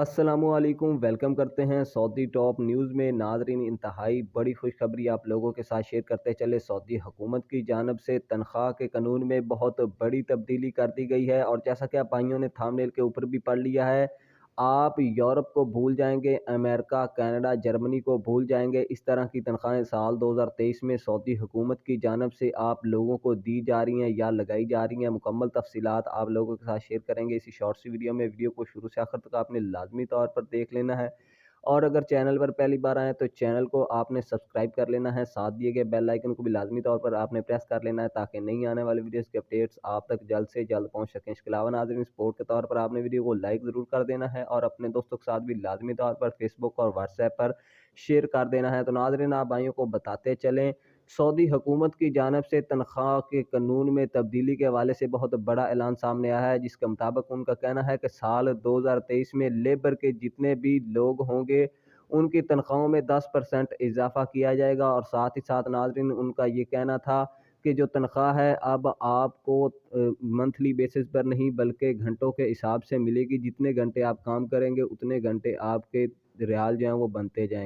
अस्सलामुअलैकुम, वेलकम करते हैं सऊदी टॉप न्यूज़ में। नाज़रीन, इंतहाई बड़ी खुशखबरी आप लोगों के साथ शेयर करते चले। सऊदी हुकूमत की जानिब से तनख्वाह के कानून में बहुत बड़ी तब्दीली कर दी गई है, और जैसा कि आप भाइयों ने थंबनेल के ऊपर भी पढ़ लिया है, आप यूरोप को भूल जाएंगे, अमेरिका, कनाडा, जर्मनी को भूल जाएंगे। इस तरह की तनख्वाहें साल 2023 में सऊदी हुकूमत की जानिब से आप लोगों को दी जा रही हैं या लगाई जा रही हैं। मुकम्मल तफसीलात आप लोगों के साथ शेयर करेंगे इसी शॉर्ट सी वीडियो में। वीडियो को शुरू से आखिर तक आपने लाजमी तौर पर देख लेना है, और अगर चैनल पर पहली बार आए तो चैनल को आपने सब्सक्राइब कर लेना है। साथ दिए गए बेल आइकन को भी लाजमी तौर पर आपने प्रेस कर लेना है, ताकि नई आने वाली वीडियोस के अपडेट्स आप तक जल्द से जल्द पहुंच सकें। इसके अलावा नाज़रीन, सपोर्ट के तौर पर आपने वीडियो को लाइक ज़रूर कर देना है, और अपने दोस्तों के साथ भी लाजमी तौर पर फेसबुक और व्हाट्सएप पर शेयर कर देना है। तो नाज़रीन, आप भाइयों को बताते चलें, सऊदी हुकूमत की जानिब से तनख्वाह के कानून में तब्दीली के हवाले से बहुत बड़ा ऐलान सामने आया है, जिसके मुताबिक उनका कहना है कि साल 2023 में लेबर के जितने भी लोग होंगे उनकी तनख्वाहों में 10% इजाफा किया जाएगा। और साथ ही साथ नाज़रीन, उनका ये कहना था कि जो तनख्वाह है अब आपको मंथली बेसिस पर नहीं बल्कि घंटों के हिसाब से मिलेगी। जितने घंटे आप काम करेंगे उतने घंटे आपके रियाल जो हैं वो बनते जाएंगे।